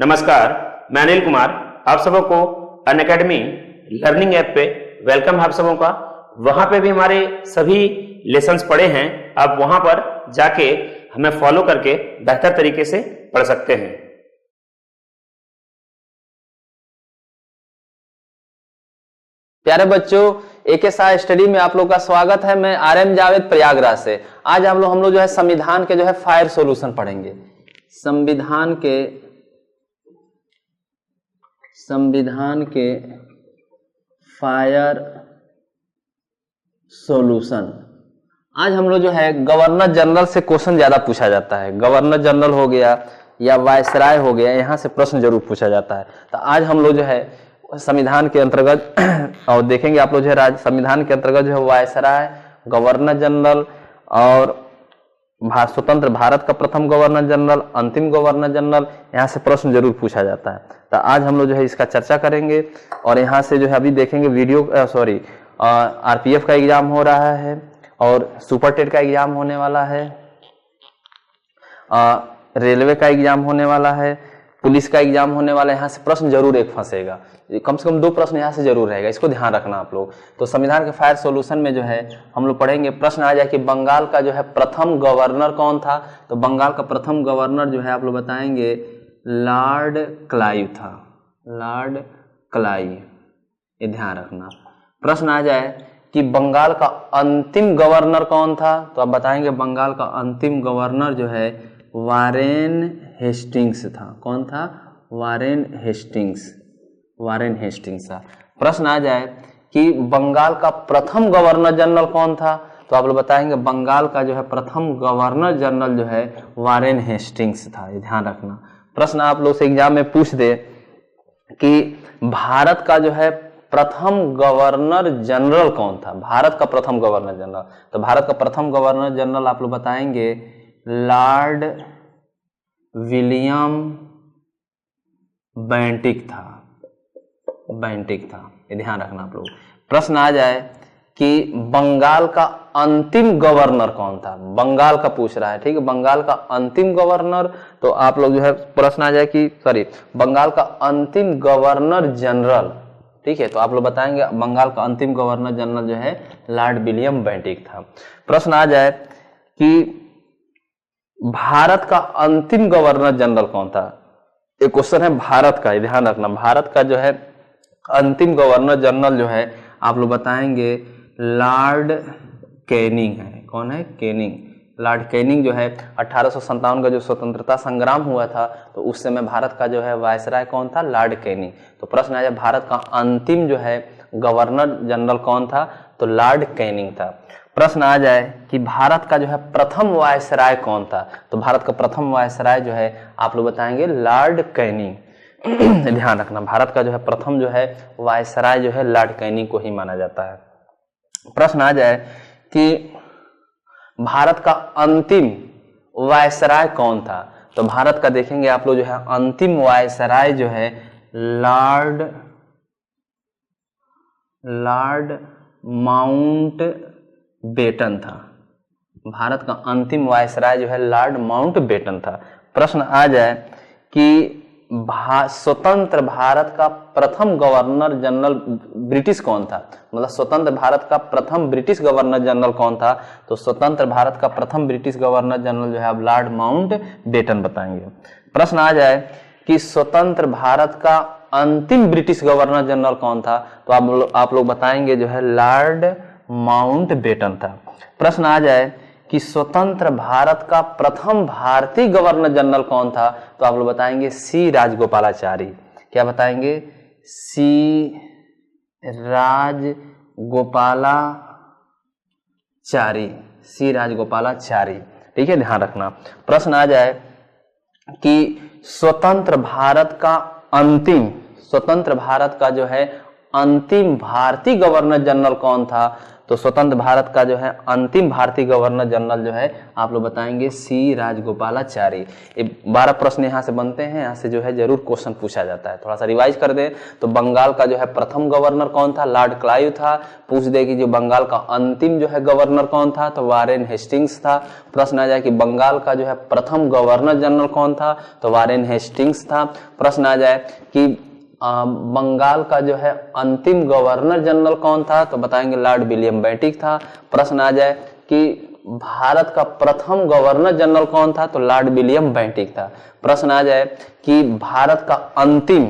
नमस्कार, मैं अनिल कुमार। आप सबों को अनअकैडमी लर्निंग ऐप पे वेलकम है आप सबों का। वहां पे भी हमारे सभी लेसन्स पढ़े हैं। आप वहां पर जाके हमें फॉलो करके बेहतर तरीके से पढ़ सकते हैं। प्यारे बच्चों, एकेएसआई स्टडी में आप लोग का स्वागत है। मैं आरएम जावेद प्रयागराज से। आज हम लोग जो है संविधान के जो है फायर सॉल्यूशन पढ़ेंगे। संविधान के फायर सॉल्यूशन। आज हम लोग जो है गवर्नर जनरल से क्वेश्चन ज्यादा पूछा जाता है। गवर्नर जनरल हो गया या वायसराय हो गया, यहाँ से प्रश्न जरूर पूछा जाता है। तो आज हम लोग जो है संविधान के अंतर्गत और देखेंगे आप लोग जो है संविधान के अंतर्गत जो है वायसराय, गवर्नर जनरल और स्वतंत्र भारत का प्रथम गवर्नर जनरल, अंतिम गवर्नर जनरल, यहाँ से प्रश्न जरूर पूछा जाता है। तो आज हम लोग जो है इसका चर्चा करेंगे और यहाँ से जो है अभी देखेंगे आरपीएफ का एग्जाम हो रहा है और सुपर टेट का एग्जाम होने वाला है, रेलवे का एग्जाम होने वाला है, पुलिस का एग्जाम होने वाला है। यहाँ से प्रश्न जरूर एक फंसेगा, कम से कम 2 प्रश्न यहाँ से जरूर रहेगा, इसको ध्यान रखना आप लोग। तो संविधान के फायर सॉल्यूशन में जो है हम लोग पढ़ेंगे। प्रश्न आ जाए कि बंगाल का जो है प्रथम गवर्नर कौन था। तो बंगाल का प्रथम गवर्नर जो है आप लोग बताएंगे लॉर्ड क्लाइव था। लॉर्ड क्लाइव, ये ध्यान रखना। प्रश्न आ जाए कि बंगाल का अंतिम गवर्नर कौन था, तो आप बताएंगे बंगाल का अंतिम गवर्नर जो है वारेन हेस्टिंग्स था। कौन था? वारेन हेस्टिंग्स था। प्रश्न आ जाए कि बंगाल का प्रथम गवर्नर जनरल कौन था, तो आप लोग बताएंगे बंगाल का जो है प्रथम गवर्नर जनरल जो है वारेन हेस्टिंग्स था। ये ध्यान रखना। प्रश्न आप लोग से एग्जाम में पूछ दे कि भारत का जो है प्रथम गवर्नर जनरल कौन था। भारत का प्रथम गवर्नर जनरल, तो भारत का प्रथम गवर्नर जनरल आप लोग बताएंगे लॉर्ड विलियम बेंटिक था। ये ध्यान रखना आप लोग। प्रश्न आ जाए कि बंगाल का अंतिम गवर्नर कौन था। बंगाल का पूछ रहा है, ठीक है। बंगाल का अंतिम गवर्नर, तो आप लोग जो है प्रश्न आ जाए कि बंगाल का अंतिम गवर्नर जनरल, ठीक है। तो आप लोग बताएंगे बंगाल का अंतिम गवर्नर जनरल जो है लॉर्ड विलियम बेंटिक था। प्रश्न आ जाए कि भारत का अंतिम गवर्नर जनरल कौन था। एक क्वेश्चन है भारत का, ध्यान रखना। भारत का जो है अंतिम गवर्नर जनरल जो है आप लोग बताएंगे लॉर्ड कैनिंग है। कौन है? कैनिंग। लॉर्ड कैनिंग जो है 1857 का जो स्वतंत्रता संग्राम हुआ था, तो उस समय भारत का जो है वायसराय कौन था? Lord Canning. तो प्रश्न आ जाए भारत का अंतिम जो है गवर्नर जनरल कौन था, तो लॉर्ड कैनिंग था। प्रश्न आ जाए कि भारत का जो है प्रथम वायसराय कौन था, तो भारत का प्रथम वायसराय जो है आप लोग बताएंगे लॉर्ड कैनिंग। ध्यान रखना, भारत का जो है प्रथम जो है वायसराय जो है लॉर्ड कैनिंग को ही माना जाता है। प्रश्न आ जाए कि भारत का अंतिम वायसराय कौन था, तो भारत का देखेंगे आप लोग जो है अंतिम वायसराय जो है लॉर्ड माउंट बेटन था। भारत का अंतिम वायसराय जो है लॉर्ड माउंट बेटन था। प्रश्न आ जाए कि स्वतंत्र भारत का प्रथम गवर्नर जनरल ब्रिटिश कौन था, मतलब स्वतंत्र भारत का प्रथम ब्रिटिश गवर्नर जनरल कौन था, तो स्वतंत्र भारत का प्रथम ब्रिटिश गवर्नर जनरल जो है आप लॉर्ड माउंट बेटन बताएंगे। प्रश्न आ जाए कि स्वतंत्र भारत का अंतिम ब्रिटिश गवर्नर जनरल कौन था, तो आप लोग बताएंगे जो है लॉर्ड माउंट बेटन था। प्रश्न आ जाए कि स्वतंत्र भारत का प्रथम भारतीय गवर्नर जनरल कौन था, तो आप लोग बताएंगे सी राजगोपालाचारी। क्या बताएंगे? सी राजगोपालाचारी, ठीक है, ध्यान रखना। प्रश्न आ जाए कि स्वतंत्र भारत का जो है अंतिम भारतीय गवर्नर जनरल कौन था? तो स्वतंत्र भारत का जो है अंतिम भारतीय गवर्नर जनरल जो है आप लोग बताएंगे सी राजगोपालाचारी। ये 12 प्रश्न यहाँ से बनते हैं, यहाँ से जो है जरूर क्वेश्चन पूछा जाता है। थोड़ा सा रिवाइज कर दें तो बंगाल का जो है प्रथम गवर्नर कौन था? लॉर्ड क्लाइव था। पूछ दे कि जो बंगाल का अंतिम जो है गवर्नर कौन था? तो वारेन हेस्टिंग्स था। प्रश्न आ जाए कि बंगाल का जो है प्रथम गवर्नर जनरल कौन था? तो वारेन हेस्टिंग्स था। प्रश्न आ जाए कि बंगाल का जो है अंतिम गवर्नर जनरल कौन था? तो बताएंगे लॉर्ड विलियम बेंटिक था। प्रश्न आ जाए कि भारत का प्रथम गवर्नर जनरल कौन था? तो लॉर्ड विलियम बेंटिक था। प्रश्न आ जाए कि भारत का अंतिम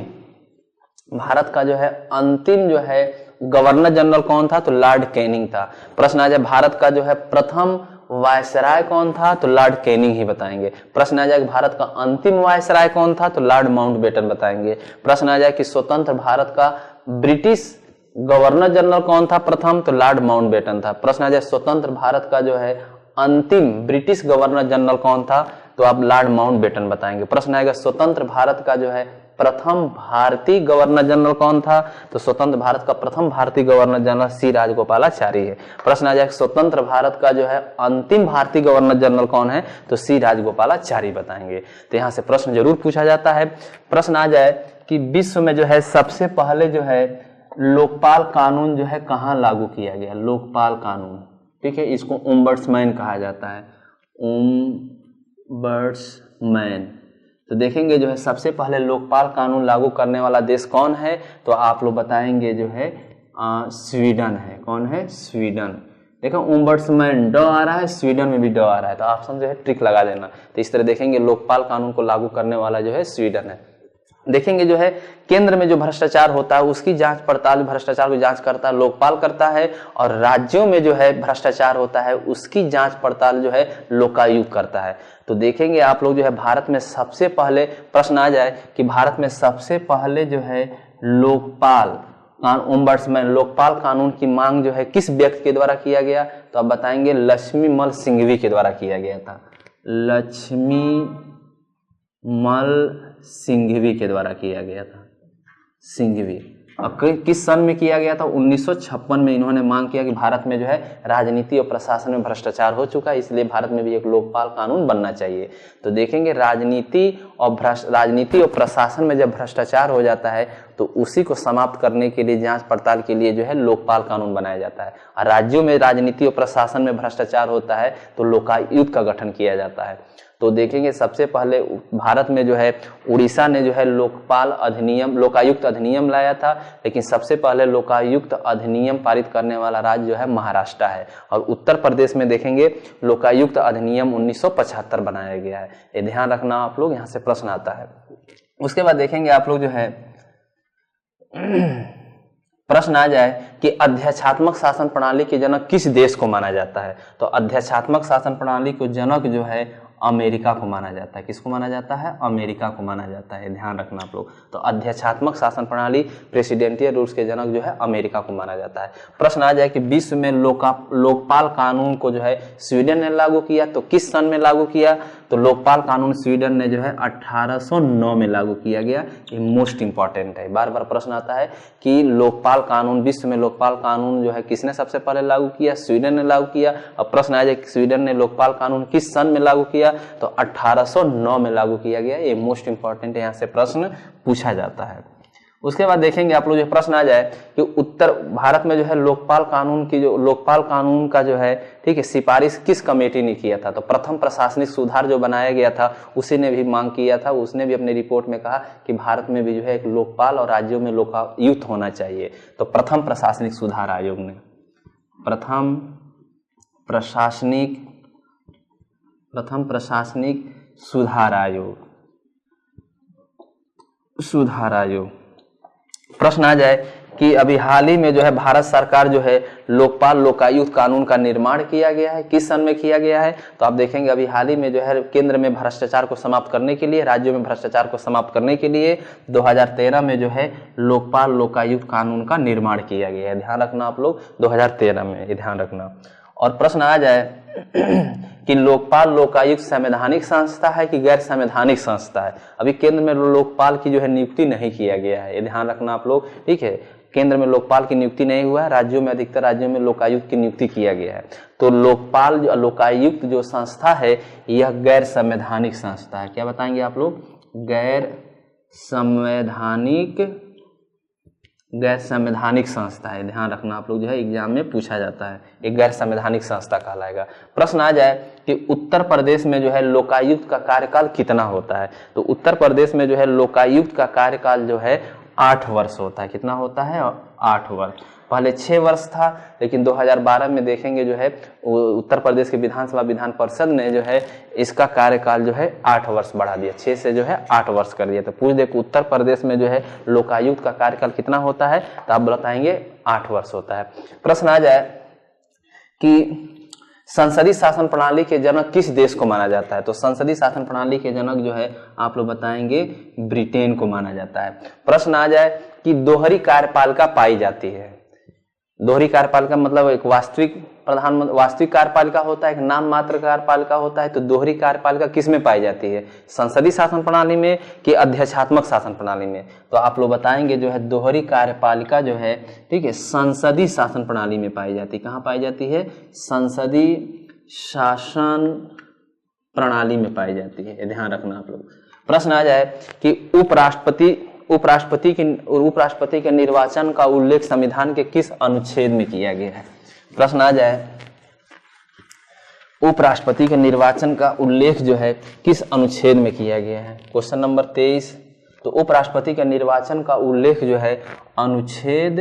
जो है गवर्नर जनरल कौन था? तो लॉर्ड कैनिंग था। प्रश्न आ जाए भारत का जो है प्रथम वायसराय कौन था? तो लॉर्ड कैनिंग ही बताएंगे। प्रश्न आ जाए कि भारत का अंतिम वायसराय कौन था? तो लॉर्ड माउंटबेटन बताएंगे। प्रश्न आ जाए कि स्वतंत्र भारत का ब्रिटिश गवर्नर जनरल कौन था प्रथम? तो लॉर्ड माउंटबेटन था। प्रश्न आ जाए स्वतंत्र भारत का जो है अंतिम ब्रिटिश गवर्नर जनरल कौन था? तो आप लॉर्ड माउंटबेटन बताएंगे। प्रश्न आएगा स्वतंत्र भारत का जो है प्रथम भारतीय गवर्नर जनरल कौन था? तो स्वतंत्र भारत का प्रथम भारतीय गवर्नर जनरल सी राजगोपालाचारी है। प्रश्न आ जाए स्वतंत्र भारत का जो है अंतिम भारतीय गवर्नर जनरल कौन है? तो सी राजगोपालाचारी बताएंगे। तो यहाँ से प्रश्न जरूर पूछा जाता है। प्रश्न आ जाए कि विश्व में जो है सबसे पहले जो है लोकपाल कानून जो है कहाँ लागू किया गया? लोकपाल कानून, ठीक है, इसको ओम्बड्समैन कहा जाता है। ओम्बड्समैन। तो देखेंगे जो है सबसे पहले लोकपाल कानून लागू करने वाला देश कौन है? तो आप लोग बताएंगे जो है स्वीडन है। कौन है? स्वीडन। देखो ओम्बड्समैन ड आ रहा है, स्वीडन में भी ड आ रहा है, तो ऑप्शन जो है ट्रिक लगा देना। तो इस तरह देखेंगे लोकपाल कानून को लागू करने वाला जो है स्वीडन है। देखेंगे जो है केंद्र में जो भ्रष्टाचार होता है उसकी जांच पड़ताल, भ्रष्टाचार की जांच करता है लोकपाल करता है, और राज्यों में जो है भ्रष्टाचार होता है उसकी जांच पड़ताल जो है लोकायुक्त करता है। तो देखेंगे आप लोग जो है भारत में सबसे पहले प्रश्न आ जाए कि भारत में सबसे पहले जो है लोकपाल ओम्बड्समैन लोकपाल कानून की मांग जो है किस व्यक्ति के द्वारा किया गया? तो आप बताएंगे लक्ष्मीमल सिंघवी के द्वारा किया गया था। लक्ष्मीमल सिंघवी के द्वारा किया गया था। सिंघवी। और किस सन में किया गया था? 1956 में इन्होंने मांग किया कि भारत में जो है राजनीति और प्रशासन में भ्रष्टाचार हो चुका है, इसलिए भारत में भी एक लोकपाल कानून बनना चाहिए। तो देखेंगे राजनीति और प्रशासन में जब भ्रष्टाचार हो जाता है तो उसी को समाप्त करने के लिए जांच पड़ताल के लिए जो है लोकपाल कानून बनाया जाता है। और राज्यों में राजनीति और प्रशासन में भ्रष्टाचार होता है तो लोकायुक्त का गठन किया जाता है। तो देखेंगे सबसे पहले भारत में जो है उड़ीसा ने जो है लोकायुक्त अधिनियम लाया था, लेकिन सबसे पहले लोकायुक्त अधिनियम पारित करने वाला राज्य जो है महाराष्ट्र है। और उत्तर प्रदेश में देखेंगे लोकायुक्त अधिनियम 1975 बनाया गया है। ये ध्यान रखना आप लोग, यहाँ से प्रश्न आता है। उसके बाद देखेंगे आप लोग जो है प्रश्न आ जाए कि अध्यक्षात्मक शासन प्रणाली के जनक किस देश को माना जाता है? तो अध्यक्षात्मक शासन प्रणाली को जनक जो है अमेरिका को माना जाता है। किसको माना जाता है? अमेरिका को माना जाता है, ध्यान रखना आप लोग। तो अध्यक्षात्मक शासन प्रणाली प्रेसिडेंटियल रूल्स के जनक जो है अमेरिका को माना जाता है। प्रश्न आ जाए कि विश्व में लोकपाल कानून को जो है स्वीडन ने लागू किया, तो किस सन में लागू किया? तो लोकपाल कानून स्वीडन ने जो है 1809 में लागू किया गया। ये मोस्ट इंपॉर्टेंट है, बार बार प्रश्न आता है कि लोकपाल कानून, विश्व में लोकपाल कानून जो है किसने सबसे पहले लागू किया? स्वीडन ने लागू किया। अब प्रश्न आ जाए कि स्वीडन ने लोकपाल कानून किस सन में लागू किया? तो 1809 में लागू किया गया। ये मोस्ट इंपॉर्टेंट है, यहाँ से प्रश्न पूछा जाता है। उसके बाद देखेंगे आप लोग जो प्रश्न आ जाए कि उत्तर भारत में जो है लोकपाल कानून का जो है ठीक है सिफारिश किस कमेटी ने किया था? तो प्रथम प्रशासनिक सुधार जो बनाया गया था उसी ने भी मांग किया था। उसने भी अपने रिपोर्ट में कहा कि भारत में भी जो है एक लोकपाल और राज्यों में लोकायुक्त होना चाहिए। तो प्रथम प्रशासनिक सुधार आयोग ने, प्रथम प्रशासनिक सुधार आयोग। प्रश्न आ जाए कि अभी हाल ही में जो है भारत सरकार जो है लोकायुक्त कानून का निर्माण किया गया है, किस सन में किया गया है? तो आप देखेंगे अभी हाल ही में जो है केंद्र में भ्रष्टाचार को समाप्त करने के लिए, राज्यों में भ्रष्टाचार को समाप्त करने के लिए 2013 में जो है लोकायुक्त कानून का निर्माण किया गया है। ध्यान रखना आप लोग, 2013 में, ये ध्यान रखना। और प्रश्न आ जाए कि लोकपाल लोकायुक्त संवैधानिक संस्था है कि गैर संवैधानिक संस्था है। अभी केंद्र में लोकपाल की जो है नियुक्ति नहीं किया गया है, ये ध्यान रखना आप लोग, ठीक है। केंद्र में लोकपाल की नियुक्ति नहीं हुआ है, राज्यों में अधिकतर राज्यों में लोकायुक्त की नियुक्ति किया गया है। तो लोकपाल लोकायुक्त जो संस्था है यह गैर संवैधानिक संस्था है। क्या बताएंगे आप लोग? गैर संवैधानिक संस्था है, ध्यान रखना आप लोग, जो है एग्जाम में पूछा जाता है, एक गैर संवैधानिक संस्था कहलाएगा। प्रश्न आ जाए कि उत्तर प्रदेश में जो है लोकायुक्त का कार्यकाल कितना होता है, तो उत्तर प्रदेश में जो है लोकायुक्त का कार्यकाल जो है 8 वर्ष होता है। कितना होता है? 8 वर्ष। पहले 6 वर्ष था, लेकिन 2012 में देखेंगे जो है उत्तर प्रदेश के विधानसभा विधान परिषद ने जो है इसका कार्यकाल जो है 8 वर्ष बढ़ा दिया, 6 से जो है 8 वर्ष कर दिया। तो पूछ दे कि उत्तर प्रदेश में जो है लोकायुक्त का कार्यकाल कितना होता है, तो आप बताएंगे 8 वर्ष होता है। प्रश्न आ जाए कि संसदीय शासन प्रणाली के जनक किस देश को माना जाता है, तो संसदीय शासन प्रणाली के जनक जो है आप लोग बताएंगे ब्रिटेन को माना जाता है। प्रश्न आ जाए कि दोहरी कार्यपालिका पाई जाती है। दोहरी कार्यपालिका मतलब एक वास्तविक कार्यपालिका होता है, एक नाम मात्र कार्यपालिका होता है। तो दोहरी कार्यपालिका किस में पाई जाती है? संसदीय शासन प्रणाली में कि अध्यक्षात्मक शासन प्रणाली में? तो आप लोग बताएंगे जो है दोहरी कार्यपालिका जो है, ठीक है, संसदीय शासन प्रणाली में पाई जाती है। कहाँ पाई जाती है? संसदीय शासन प्रणाली में पाई जाती है, ध्यान रखना आप लोग। प्रश्न आ जाए कि उपराष्ट्रपति के निर्वाचन का उल्लेख संविधान के किस अनुच्छेद में किया गया है? प्रश्न आ जाए उपराष्ट्रपति के निर्वाचन का उल्लेख जो है किस अनुच्छेद में किया गया है? Question number 23। तो उपराष्ट्रपति के निर्वाचन का उल्लेख जो है अनुच्छेद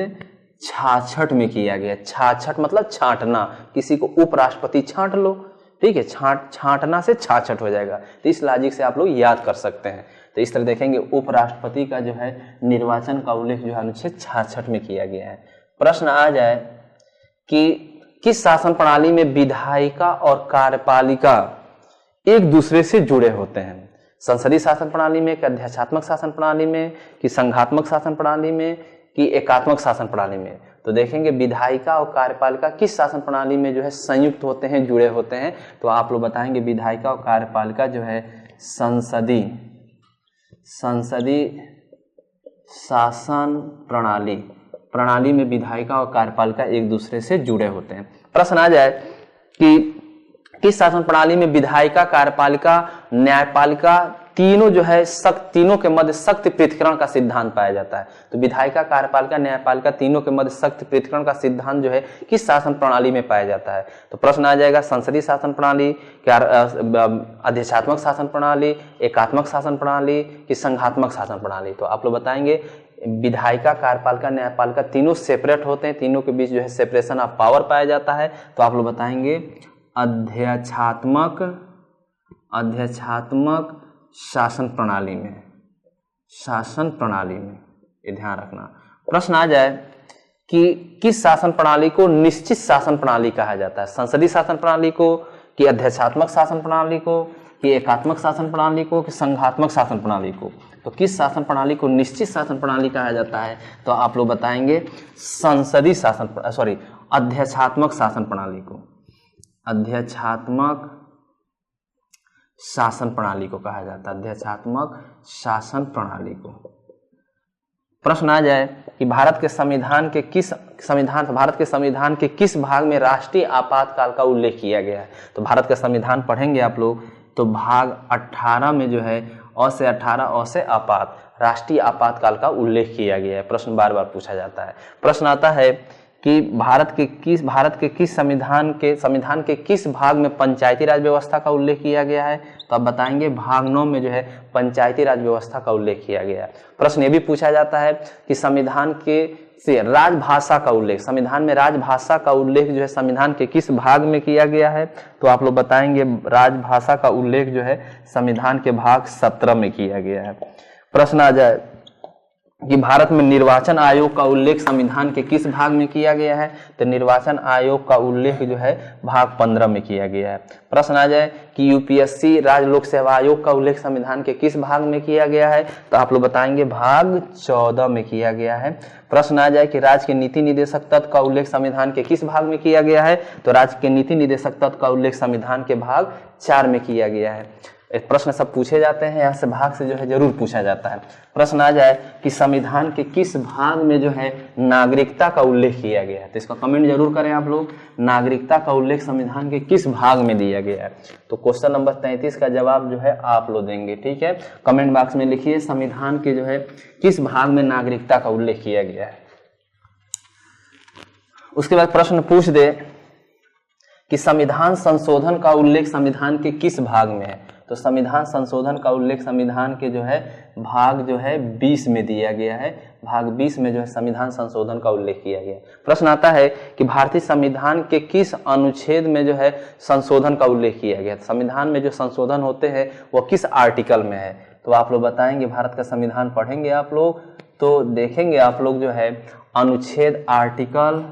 66 में किया गया। 66 मतलब छांटना, किसी को उपराष्ट्रपति छांट लो, ठीक है, छांटना से 66 हो जाएगा। तो इस लॉजिक से आप लोग याद कर सकते हैं। तो इस तरह देखेंगे उपराष्ट्रपति का जो है निर्वाचन का उल्लेख जो है अनुच्छेद 66 में किया गया है। प्रश्न आ जाए कि किस शासन प्रणाली में विधायिका और कार्यपालिका एक दूसरे से जुड़े होते हैं? संसदीय शासन प्रणाली में, कि अध्यक्षात्मक शासन प्रणाली में, कि संघात्मक शासन प्रणाली में, कि एकात्मक शासन प्रणाली में? तो देखेंगे विधायिका और कार्यपालिका किस शासन प्रणाली में जो है संयुक्त होते हैं, जुड़े होते हैं? तो आप लोग बताएंगे विधायिका और कार्यपालिका जो है संसदीय शासन प्रणाली में विधायिका और कार्यपालिका एक दूसरे से जुड़े होते हैं। प्रश्न आ जाए कि किस शासन प्रणाली में विधायिका, कार्यपालिका, न्यायपालिका तीनों जो है तीनों के मध्य सख्त पृथक्करण का सिद्धांत पाया जाता है? तो विधायिका, कार्यपालिका, न्यायपालिका तीनों के मध्य सख्त पृथक्करण का सिद्धांत जो है किस शासन प्रणाली में पाया जाता है? तो प्रश्न आ जाएगा संसदीय शासन प्रणाली, अध्यक्षात्मक शासन प्रणाली, एकात्मक शासन प्रणाली, कि संघात्मक शासन प्रणाली? तो आप लोग बताएंगे विधायिका, कार्यपालिका, न्यायपालिका तीनों सेपरेट होते हैं, तीनों के बीच जो है सेपरेशन ऑफ पावर पाया जाता है। तो आप लोग बताएंगे अध्यक्षात्मक शासन प्रणाली में, ये ध्यान रखना। प्रश्न आ जाए कि किस शासन प्रणाली को निश्चित शासन प्रणाली कहा जाता है? संसदीय शासन प्रणाली को, कि अध्यक्षात्मक शासन प्रणाली को, कि एकात्मक शासन प्रणाली को, कि संघात्मक शासन प्रणाली को? तो किस शासन प्रणाली को निश्चित शासन प्रणाली कहा जाता है? तो आप लोग बताएंगे अध्यक्षात्मक शासन प्रणाली को, अध्यक्षात्मक शासन प्रणाली को कहा जाता है, अध्यक्षात्मक शासन प्रणाली को। प्रश्न आ जाए कि भारत के संविधान के किस भाग में राष्ट्रीय आपातकाल का उल्लेख किया गया है? तो भारत का संविधान पढ़ेंगे आप लोग तो भाग 18 में जो है अ से 18 अ से आपात, राष्ट्रीय आपातकाल का उल्लेख किया गया है। प्रश्न बार बार पूछा जाता है। प्रश्न आता है कि भारत के किस संविधान के किस भाग में पंचायती राज व्यवस्था का उल्लेख किया गया है? तो आप बताएंगे भाग 9 में जो है पंचायती राज व्यवस्था का उल्लेख किया गया है। प्रश्न ये भी पूछा जाता है कि संविधान में राजभाषा का उल्लेख जो है संविधान के किस भाग में किया गया है? तो आप लोग बताएंगे राजभाषा का उल्लेख जो है संविधान के भाग 17 में किया गया है। प्रश्न आ जाए कि भारत में निर्वाचन आयोग का उल्लेख संविधान के किस भाग में किया गया है? तो निर्वाचन आयोग का उल्लेख जो है भाग 15 में किया गया है। प्रश्न आ जाए कि यूपीएससी राज्य लोक सेवा आयोग का उल्लेख संविधान के किस भाग में किया गया है? तो आप लोग बताएंगे भाग 14 में किया गया है। प्रश्न आ जाए कि राज्य के नीति निदेशक तत्व का उल्लेख संविधान के किस भाग में किया गया है? तो राज्य के नीति निदेशक तत्व का उल्लेख संविधान के भाग 4 में किया गया है। प्रश्न सब पूछे जाते हैं, यहाँ से भाग से जो है जरूर पूछा जाता है। प्रश्न आ जाए कि संविधान के किस भाग में जो है नागरिकता का उल्लेख किया गया है? तो इसका कमेंट जरूर करें आप लोग, नागरिकता का उल्लेख संविधान के किस भाग में दिया गया है? तो क्वेश्चन नंबर 33 का जवाब जो है आप लोग देंगे, ठीक है। कमेंट बॉक्स में लिखिए संविधान के जो है किस भाग में नागरिकता का उल्लेख किया गया है। उसके बाद प्रश्न पूछ दे कि संविधान संशोधन का उल्लेख संविधान के किस भाग में है? तो संविधान संशोधन का उल्लेख संविधान के जो है भाग जो है 20 में दिया गया है। भाग 20 में जो है संविधान संशोधन का उल्लेख किया गया है। प्रश्न आता है कि भारतीय संविधान के किस अनुच्छेद में जो है संशोधन का उल्लेख किया गया है? संविधान में जो संशोधन होते हैं वो किस आर्टिकल में है? तो आप लोग बताएंगे, भारत का संविधान पढ़ेंगे आप लोग तो देखेंगे आप लोग जो है अनुच्छेद आर्टिकल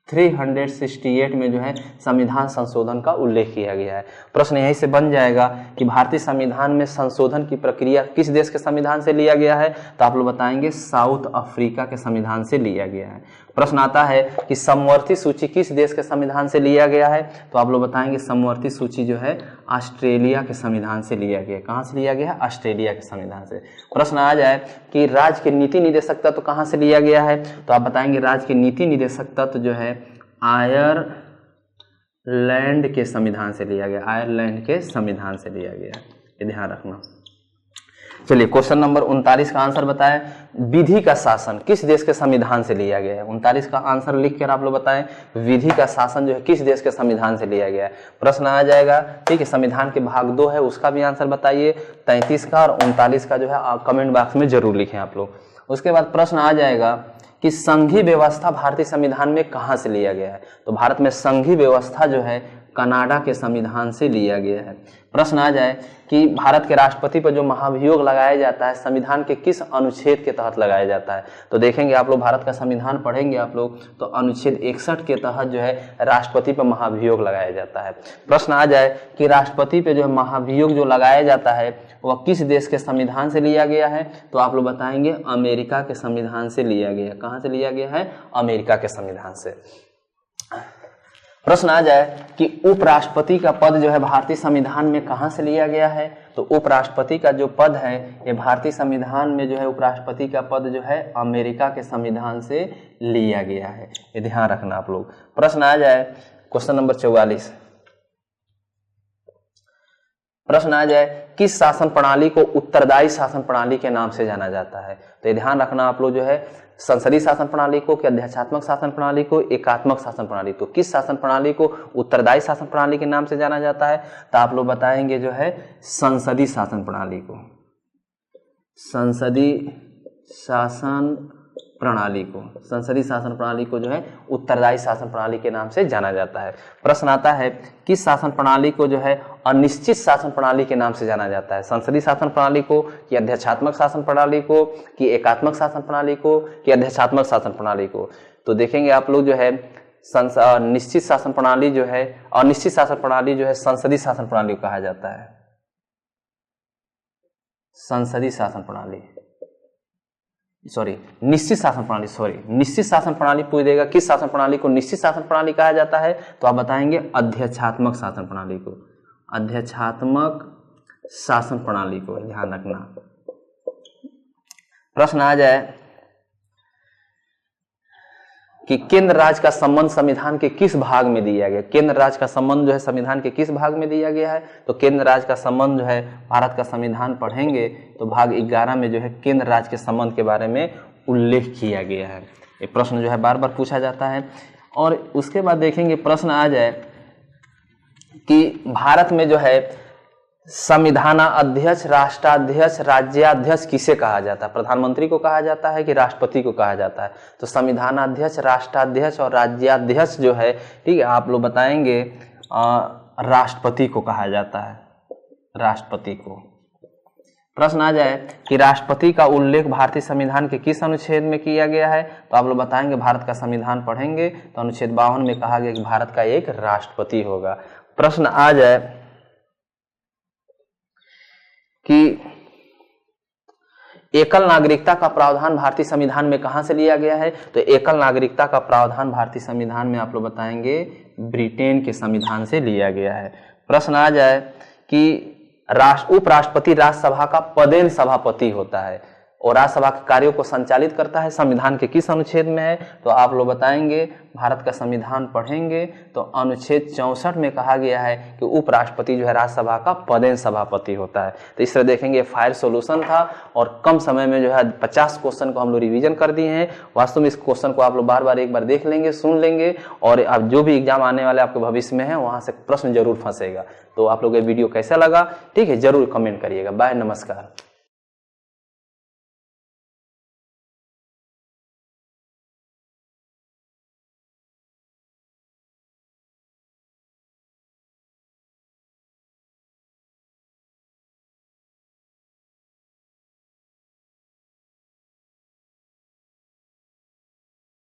368 में जो है संविधान संशोधन का उल्लेख किया गया है। प्रश्न यहीं से बन जाएगा कि भारतीय संविधान में संशोधन की प्रक्रिया किस देश के संविधान से लिया गया है? तो आप लोग बताएंगे साउथ अफ्रीका के संविधान से लिया गया है। प्रश्न आता है कि समवर्ती सूची किस देश के संविधान से लिया गया है? तो आप लोग बताएंगे समवर्ती सूची जो है ऑस्ट्रेलिया के संविधान से लिया गया है। कहाँ से लिया गया है? ऑस्ट्रेलिया के संविधान से। प्रश्न आ जाए कि राज्य के नीति निदेशक तत्व कहाँ से लिया गया है? तो आप बताएंगे राज्य के नीति निदेशक तत्व जो है आयरलैंड के संविधान से लिया गया। आयरलैंड के संविधान से लिया गया, ये ध्यान रखना। चलिए क्वेश्चन नंबर 39 का आंसर बताएं, विधि का शासन किस देश के संविधान से लिया गया है? 39 का आंसर लिख कर आप लोग बताएं, विधि का शासन जो है किस देश के संविधान से लिया गया है? प्रश्न आ जाएगा, ठीक है। संविधान के भाग 2 है उसका भी आंसर बताइए, 33 का और 39 का जो है आप कमेंट बॉक्स में जरूर लिखें आप लोग। उसके बाद प्रश्न आ जाएगा कि संघीय व्यवस्था भारतीय संविधान में कहाँ से लिया गया है? तो भारत में संघीय व्यवस्था जो है कनाडा के संविधान से लिया गया है। प्रश्न आ जाए कि भारत के राष्ट्रपति पर जो महाभियोग लगाया जाता है संविधान के किस अनुच्छेद के तहत लगाया जाता है? तो देखेंगे आप लोग भारत का संविधान पढ़ेंगे आप लोग तो अनुच्छेद 61 के तहत जो है राष्ट्रपति पर महाभियोग लगाया जाता है। प्रश्न आ जाए कि राष्ट्रपति पे जो है महाभियोग जो लगाया जाता है वह किस देश के संविधान से लिया गया है? तो आप लोग बताएंगे अमेरिका के संविधान से लिया गया है। कहाँ से लिया गया है? अमेरिका के संविधान से। प्रश्न आ जाए कि उपराष्ट्रपति का पद जो है भारतीय संविधान में कहां से लिया गया है? तो उपराष्ट्रपति का जो पद है ये भारतीय संविधान में जो है उपराष्ट्रपति का पद जो है अमेरिका के संविधान से लिया गया है, ये ध्यान रखना आप लोग। प्रश्न आ जाए क्वेश्चन नंबर 44। प्रश्न आ जाए किस शासन प्रणाली को उत्तरदायी शासन प्रणाली के नाम से जाना जाता है? तो ये ध्यान रखना आप लोग जो है संसदीय शासन प्रणाली को, कि अध्यक्षात्मक शासन प्रणाली को, एकात्मक शासन प्रणाली को। किस शासन प्रणाली को उत्तरदायी शासन प्रणाली के नाम से जाना जाता है? तो आप लोग बताएंगे जो है संसदीय शासन प्रणाली को, संसदीय शासन प्रणाली को, संसदीय शासन प्रणाली को जो है उत्तरदायी शासन प्रणाली के नाम से जाना जाता है। प्रश्न आता है किस शासन प्रणाली को जो है अनिश्चित शासन प्रणाली के नाम से जाना जाता है? संसदीय शासन प्रणाली को, कि अध्यक्षात्मक शासन प्रणाली को, कि एकात्मक शासन प्रणाली को, कि अध्यक्षात्मक शासन प्रणाली को? तो देखेंगे आप लोग जो है निश्चित शासन प्रणाली जो है, अनिश्चित शासन प्रणाली जो है संसदीय शासन प्रणाली को कहा जाता है। संसदीय शासन प्रणाली, निश्चित शासन प्रणाली, निश्चित शासन प्रणाली पूछ देगा किस शासन प्रणाली को निश्चित शासन प्रणाली कहा जाता है? तो आप बताएंगे अध्यक्षात्मक शासन प्रणाली को, अध्यक्षात्मक शासन प्रणाली को, ध्यान रखना। प्रश्न आ जाए कि केंद्र राज्य का संबंध संविधान के किस भाग में दिया गया? केंद्र राज्य का संबंध जो है संविधान के किस भाग में दिया गया है? तो केंद्र राज्य का संबंध जो है भारत का संविधान पढ़ेंगे तो भाग 11 में जो है केंद्र राज्य के संबंध के बारे में उल्लेख किया गया है। ये प्रश्न जो है बार बार पूछा जाता है। और उसके बाद देखेंगे प्रश्न आ जाए कि भारत में जो है संविधानाध्यक्ष, राष्ट्राध्यक्ष, राज्याध्यक्ष किसे कहा जाता है? प्रधानमंत्री को कहा जाता है कि राष्ट्रपति को कहा जाता है? तो संविधानाध्यक्ष, राष्ट्राध्यक्ष और राज्याध्यक्ष जो है, ठीक है, आप लोग बताएंगे राष्ट्रपति को कहा जाता है, राष्ट्रपति को। प्रश्न आ जाए कि राष्ट्रपति का उल्लेख भारतीय संविधान के किस अनुच्छेद में किया गया है, तो आप लोग बताएंगे भारत का संविधान पढ़ेंगे तो अनुच्छेद 52 में कहा गया कि भारत का एक राष्ट्रपति होगा। प्रश्न आ जाए कि एकल नागरिकता का प्रावधान भारतीय संविधान में कहां से लिया गया है, तो एकल नागरिकता का प्रावधान भारतीय संविधान में आप लोग बताएंगे ब्रिटेन के संविधान से लिया गया है। प्रश्न आ जाए कि उपराष्ट्रपति राज्यसभा का पदेन सभापति होता है और राज्यसभा के कार्यों को संचालित करता है संविधान के किस अनुच्छेद में है, तो आप लोग बताएंगे भारत का संविधान पढ़ेंगे तो अनुच्छेद 64 में कहा गया है कि उपराष्ट्रपति जो है राज्यसभा का पदेन सभापति होता है। तो इस तरह देखेंगे फायर सॉल्यूशन था और कम समय में जो है 50 क्वेश्चन को हम लोग रिवीजन कर दिए हैं। वास्तव में इस क्वेश्चन को आप लोग बार बार एक बार देख लेंगे, सुन लेंगे और अब जो भी एग्जाम आने वाले आपके भविष्य में है वहां से प्रश्न जरूर फंसेगा। तो आप लोग ये वीडियो कैसा लगा, ठीक है, जरूर कमेंट करिएगा। बाय, नमस्कार।